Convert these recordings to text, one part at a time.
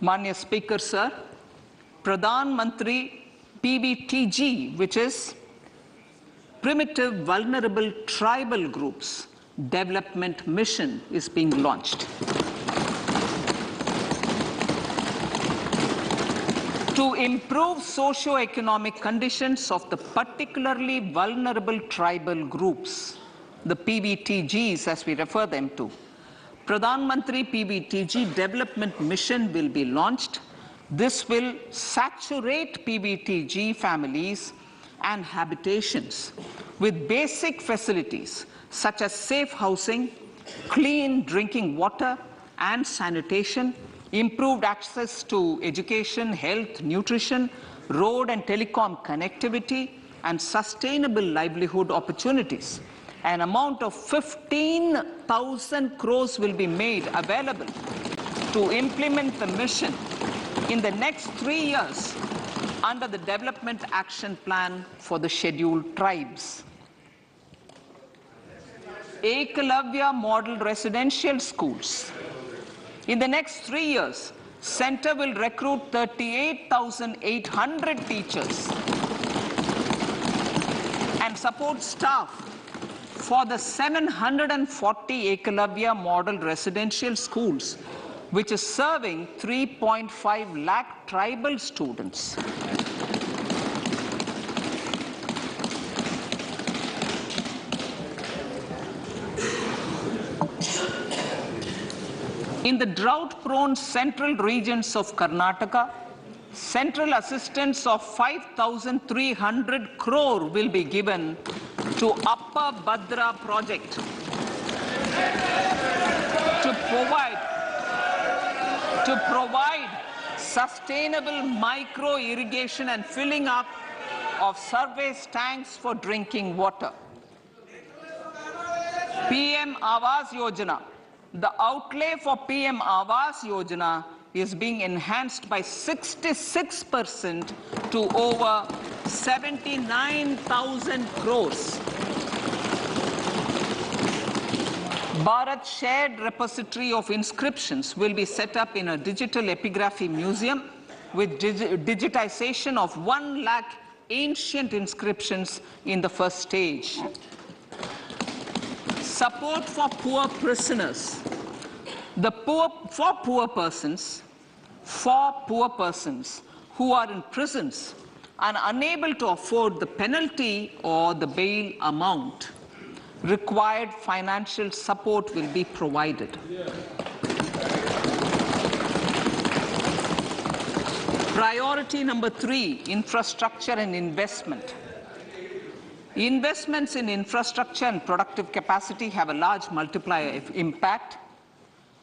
Manya Speaker, sir, Pradhan Mantri PBTG, which is Primitive Vulnerable Tribal Groups Development Mission, is being launched. To improve socio-economic conditions of the particularly vulnerable tribal groups, the PBTGs as we refer them to, Pradhan Mantri PBTG Development Mission will be launched. This will saturate PBTG families and habitations with basic facilities such as safe housing, clean drinking water and sanitation, improved access to education, health, nutrition, road and telecom connectivity, and sustainable livelihood opportunities. An amount of 15,000 crores will be made available to implement the mission in the next 3 years under the Development Action Plan for the Scheduled Tribes. Ekalavya Model Residential Schools. In the next 3 years, Center will recruit 38,800 teachers and support staff for the 740 Ekalavya Model Residential Schools, which is serving 3.5 lakh tribal students. In the drought-prone central regions of Karnataka, central assistance of 5,300 crore will be given to Upper Bhadra project to provide sustainable micro-irrigation and filling up of surface tanks for drinking water. PM Awas Yojana. The outlay for PM Awas Yojana is being enhanced by 66% to over 79,000 crores. Bharat Shared Repository of Inscriptions will be set up in a digital epigraphy museum with digitization of 1 lakh ancient inscriptions in the first stage. Support for poor prisoners. For poor persons who are in prisons and unable to afford the penalty or the bail amount, required financial support will be provided. Priority number 3, infrastructure and investment. Investments in infrastructure and productive capacity have a large multiplier impact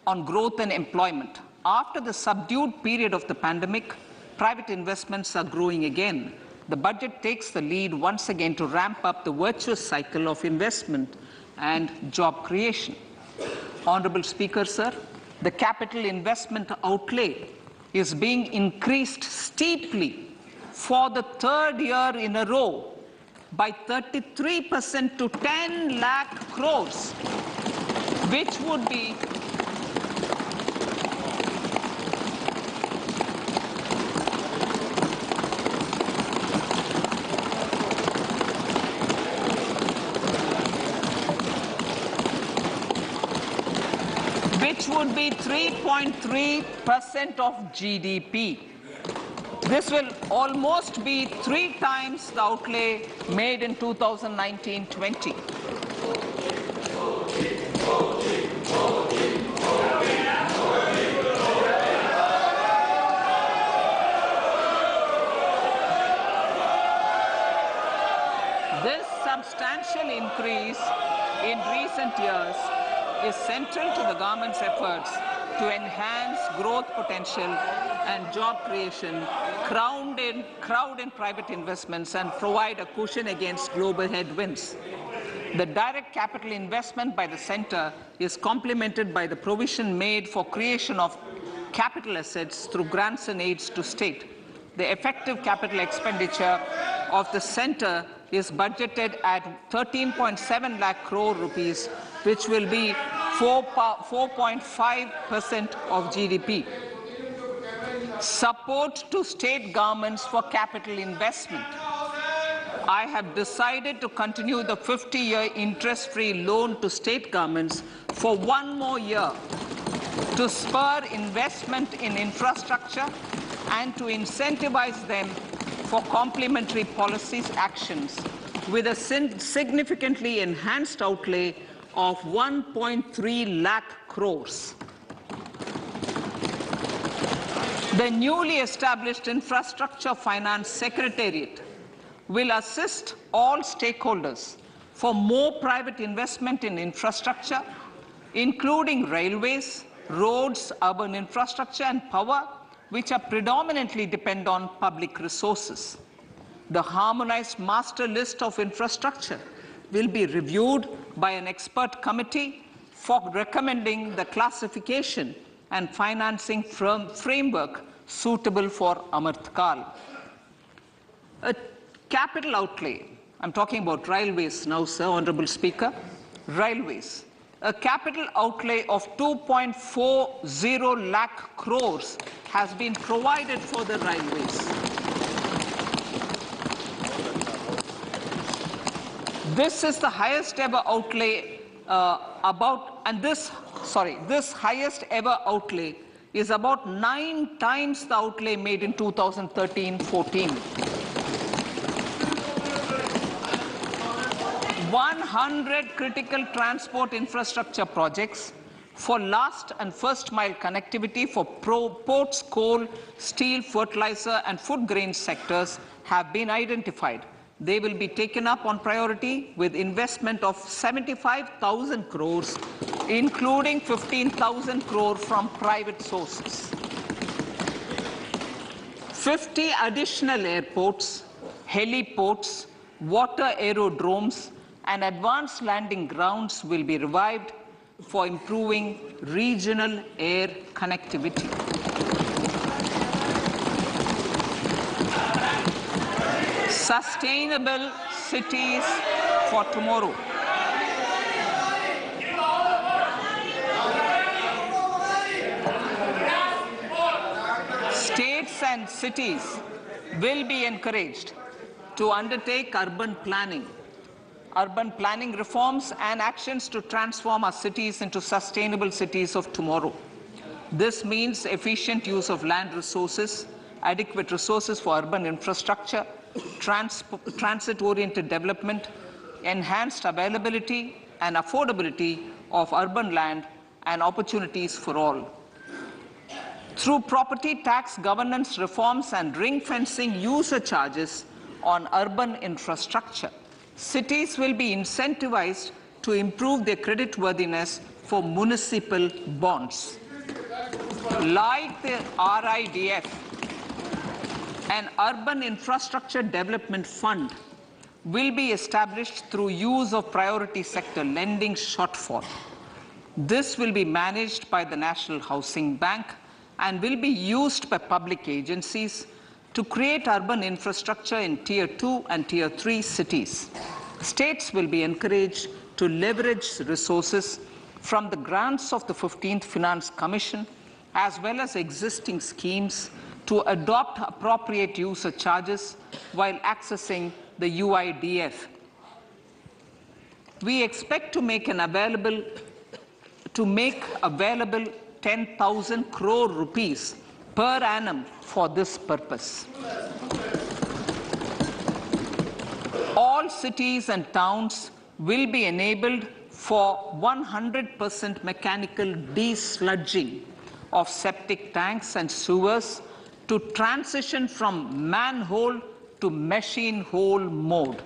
on growth and employment. After the subdued period of the pandemic, private investments are growing again. The budget takes the lead once again to ramp up the virtuous cycle of investment and job creation. Honorable Speaker, sir, the capital investment outlay is being increased steeply for the 3rd year in a row by 33% to 10 lakh crores, which would be which would be 3.3% of GDP. This will almost be 3 times the outlay made in 2019-20. This substantial increase in recent years is central to the government's efforts to enhance growth potential and job creation, crowd in private investments, and provide a cushion against global headwinds. The direct capital investment by the center is complemented by the provision made for creation of capital assets through grants and aids to state. The effective capital expenditure of the center is budgeted at 13.7 lakh crore rupees, which will be 4.5% of GDP. Support to state governments for capital investment. I have decided to continue the 50-year interest-free loan to state governments for one more year to spur investment in infrastructure and to incentivize them for complementary policies actions with a significantly enhanced outlay of 1.3 lakh crores. The newly established Infrastructure Finance Secretariat will assist all stakeholders for more private investment in infrastructure, including railways, roads, urban infrastructure and power, which are predominantly depend on public resources. The harmonized master list of infrastructure will be reviewed by an expert committee for recommending the classification and financing framework suitable for Amartkal. A capital outlay, I'm talking about railways now, sir, Honorable Speaker, railways. A capital outlay of 2.40 lakh crores has been provided for the railways. This is the highest ever outlay this highest ever outlay is about 9 times the outlay made in 2013-14. 100 critical transport infrastructure projects for last and first mile connectivity for ports, coal, steel, fertilizer and food grain sectors have been identified. They will be taken up on priority with investment of 75,000 crores, including 15,000 crore from private sources. 50 additional airports, heliports, water aerodromes, and advanced landing grounds will be revived for improving regional air connectivity. Sustainable cities for tomorrow. States and cities will be encouraged to undertake urban planning reforms and actions to transform our cities into sustainable cities of tomorrow. This means efficient use of land resources, adequate resources for urban infrastructure, transit-oriented development, enhanced availability and affordability of urban land and opportunities for all. Through property tax governance reforms and ring-fencing user charges on urban infrastructure, cities will be incentivized to improve their creditworthiness for municipal bonds. Like the RIDF, an urban infrastructure development fund will be established through use of priority sector lending shortfall. This will be managed by the National Housing Bank and will be used by public agencies to create urban infrastructure in Tier 2 and Tier 3 cities. States will be encouraged to leverage resources from the grants of the 15th Finance Commission as well as existing schemes to adopt appropriate user charges while accessing the UIDF. We expect to make available 10,000 crore rupees per annum for this purpose. All cities and towns will be enabled for 100% mechanical desludging of septic tanks and sewers to transition from manhole to machine hole mode.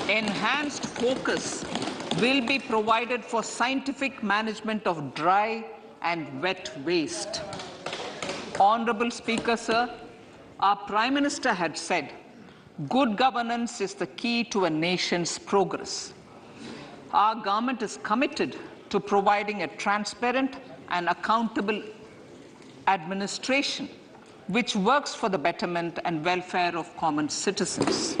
Enhanced focus will be provided for scientific management of dry and wet waste. Honorable Speaker, sir, our Prime Minister had said, good governance is the key to a nation's progress. Our government is committed to providing a transparent and accountable administration which works for the betterment and welfare of common citizens.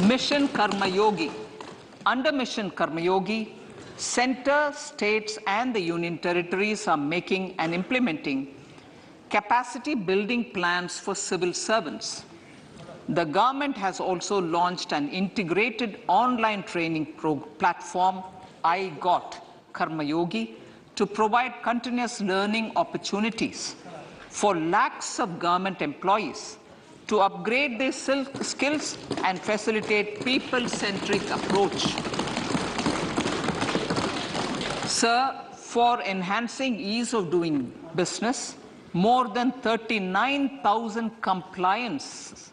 Mission Karma Yogi, Under Mission Karmayogi, center, states and the union territories are making and implementing capacity building plans for civil servants. The government has also launched an integrated online training platform, I Got Karmayogi, to provide continuous learning opportunities for lakhs of government employees to upgrade their skills and facilitate people-centric approach. Sir, for enhancing ease of doing business, more than 39,000 compliances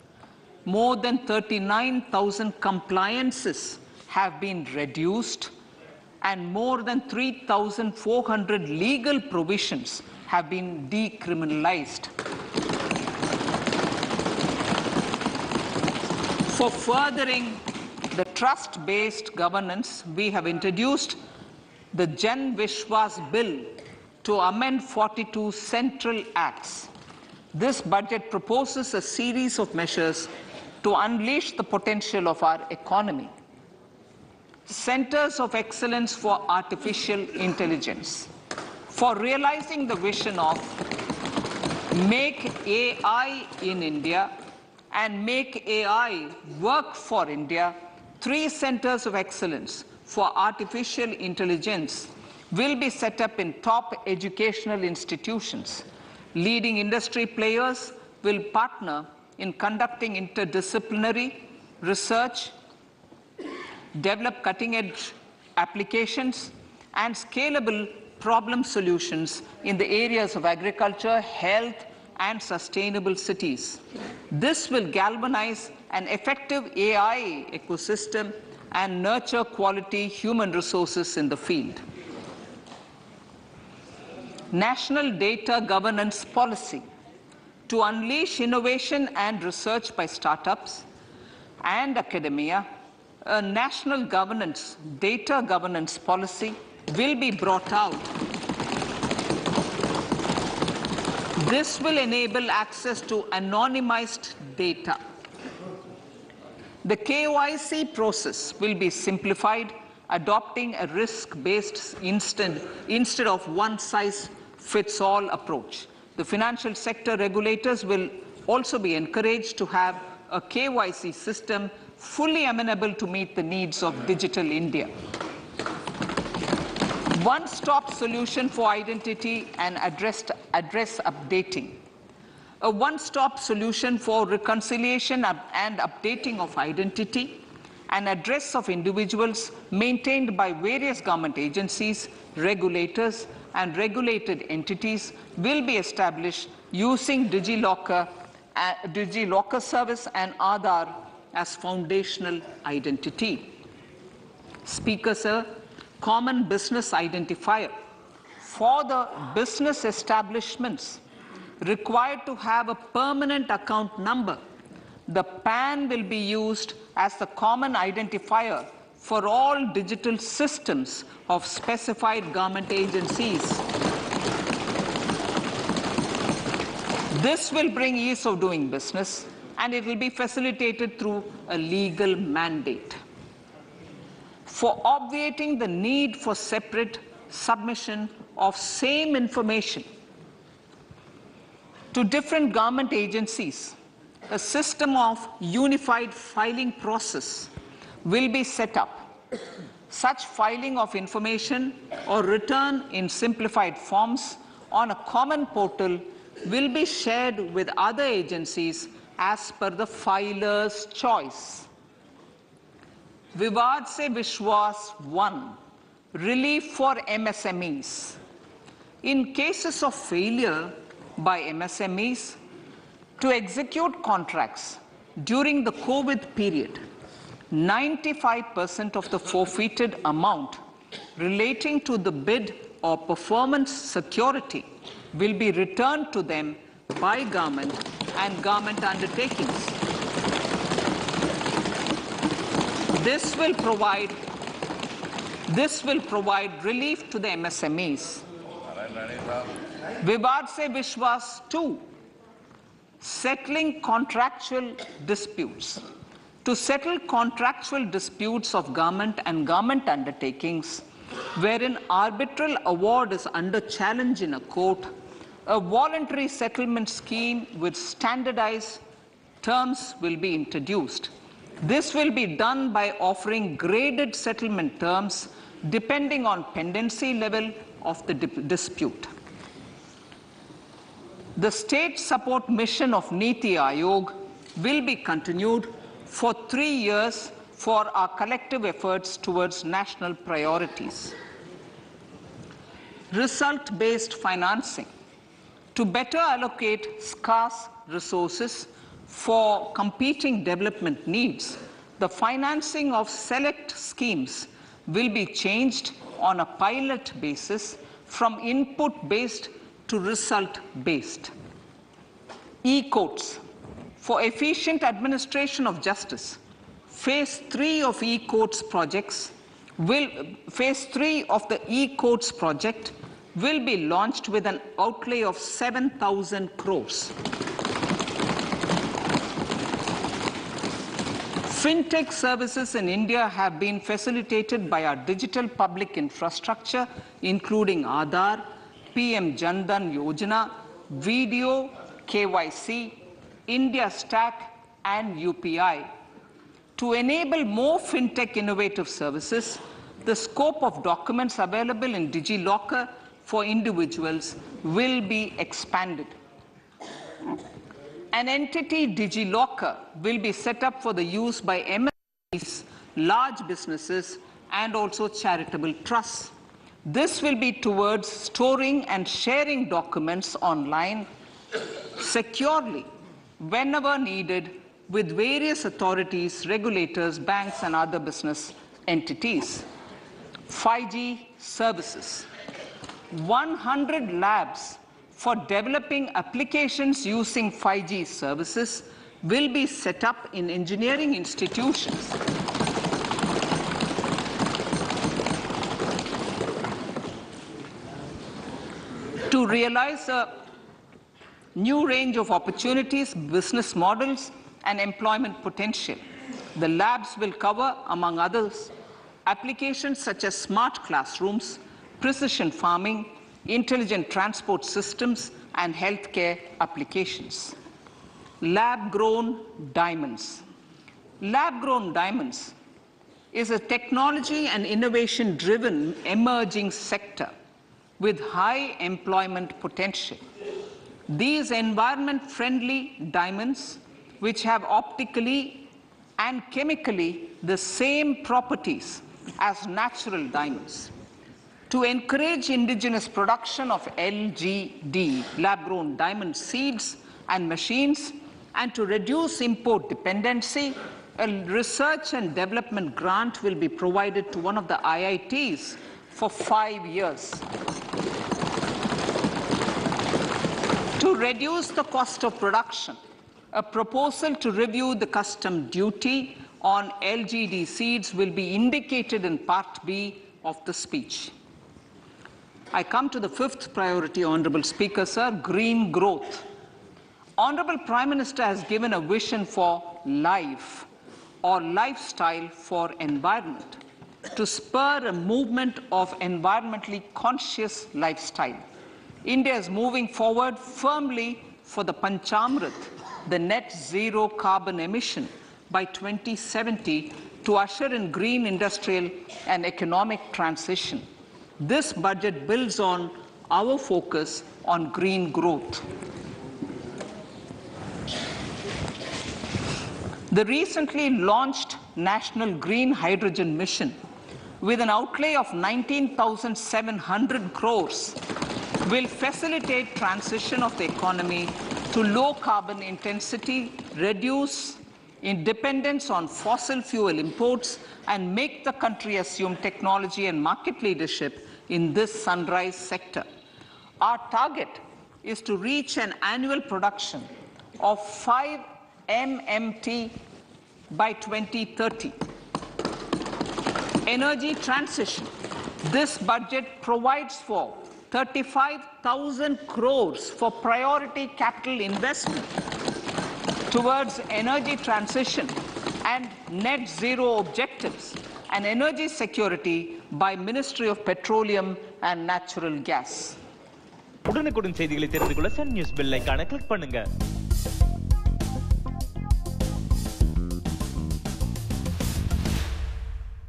have been reduced and more than 3,400 legal provisions have been decriminalized. For furthering the trust-based governance, we have introduced the Jan Vishwas Bill to amend 42 central acts. This budget proposes a series of measures to unleash the potential of our economy. Centers of Excellence for Artificial Intelligence. For realizing the vision of Make AI in India and Make AI Work for India, 3 centers of excellence for artificial intelligence will be set up in top educational institutions. Leading industry players will partner in conducting interdisciplinary research, develop cutting-edge applications, and scalable problem solutions in the areas of agriculture, health, and sustainable cities. This will galvanize an effective AI ecosystem and nurture quality human resources in the field. National Data Governance Policy. To unleash innovation and research by startups and academia, a national data governance policy will be brought out. This will enable access to anonymized data. The KYC process will be simplified, adopting a risk-based instead of one-size-fits-all approach. The financial sector regulators will also be encouraged to have a KYC system fully amenable to meet the needs of digital India. One-stop solution for identity and address updating. A one-stop solution for reconciliation and updating of identity and address of individuals maintained by various government agencies, regulators, and regulated entities will be established using DigiLocker service and Aadhaar as foundational identity. Speaker, sir, common business identifier. For the business establishments required to have a permanent account number, the PAN will be used as the common identifier for all digital systems of specified government agencies. This will bring ease of doing business, and it will be facilitated through a legal mandate. For obviating the need for separate submission of same information to different government agencies, a system of unified filing process will be set up. Such filing of information or return in simplified forms on a common portal will be shared with other agencies as per the filer's choice. Vivad Se Vishwas 1, relief for MSMEs. In cases of failure by MSMEs to execute contracts during the COVID period, 95% of the forfeited amount relating to the bid or performance security will be returned to them by government and government undertakings. This will provide relief to the MSMEs. Vivad Se Vishwas 2, settling contractual disputes. to settle contractual disputes of government and government undertakings wherein arbitral award is under challenge in a court, a voluntary settlement scheme with standardized terms will be introduced. This will be done by offering graded settlement terms depending on pendency level of the dispute. The state support mission of Niti Aayog will be continued for 3 years for our collective efforts towards national priorities. Result-based financing. To better allocate scarce resources for competing development needs, the financing of select schemes will be changed on a pilot basis from input-based to result-based. E-courts. For efficient administration of justice, Phase 3 of e-courts projects Phase 3 of the e-courts project will be launched with an outlay of 7,000 crores. Fintech services in India have been facilitated by our digital public infrastructure, including Aadhaar, PM Jan Dhan Yojana, Video, KYC, India Stack, and UPI. To enable more fintech innovative services, the scope of documents available in DigiLocker for individuals will be expanded. An entity, DigiLocker, will be set up for the use by MSPs, large businesses, and also charitable trusts. This will be towards storing and sharing documents online securely whenever needed with various authorities, regulators, banks, and other business entities. 5G services. 100 labs for developing applications using 5G services will be set up in engineering institutions. To realize a new range of opportunities, business models, and employment potential, the labs will cover, among others, applications such as smart classrooms, precision farming, intelligent transport systems, and healthcare applications. Lab-grown diamonds. Lab-grown diamonds is a technology and innovation-driven emerging sector with high employment potential. These environment-friendly diamonds, which have optically and chemically the same properties as natural diamonds. To encourage indigenous production of LGD, lab-grown diamond seeds and machines, and to reduce import dependency, a research and development grant will be provided to one of the IITs for 5 years. To reduce the cost of production, a proposal to review the custom duty on LGD seeds will be indicated in Part B of the speech. I come to the fifth priority, Honorable Speaker, sir, green growth. Honorable Prime Minister has given a vision for life or lifestyle for environment to spur a movement of environmentally conscious lifestyle. India is moving forward firmly for the Panchamrit, the net zero carbon emission by 2070 to usher in green industrial and economic transition. This budget builds on our focus on green growth. The recently launched National Green Hydrogen Mission, with an outlay of 19,700 crores, will facilitate transition of the economy to low carbon intensity, reduce dependence on fossil fuel imports, and make the country assume technology and market leadership in this sunrise sector. Our target is to reach an annual production of 5 MMT by 2030. Energy transition. This budget provides for 35,000 crores for priority capital investment towards energy transition and net zero objectives and energy security by Ministry of Petroleum and Natural Gas. உடனுக்குடன் செய்திகளை தெரிந்து கொள்ள Sun news bell ஐகானை click பண்ணுங்க.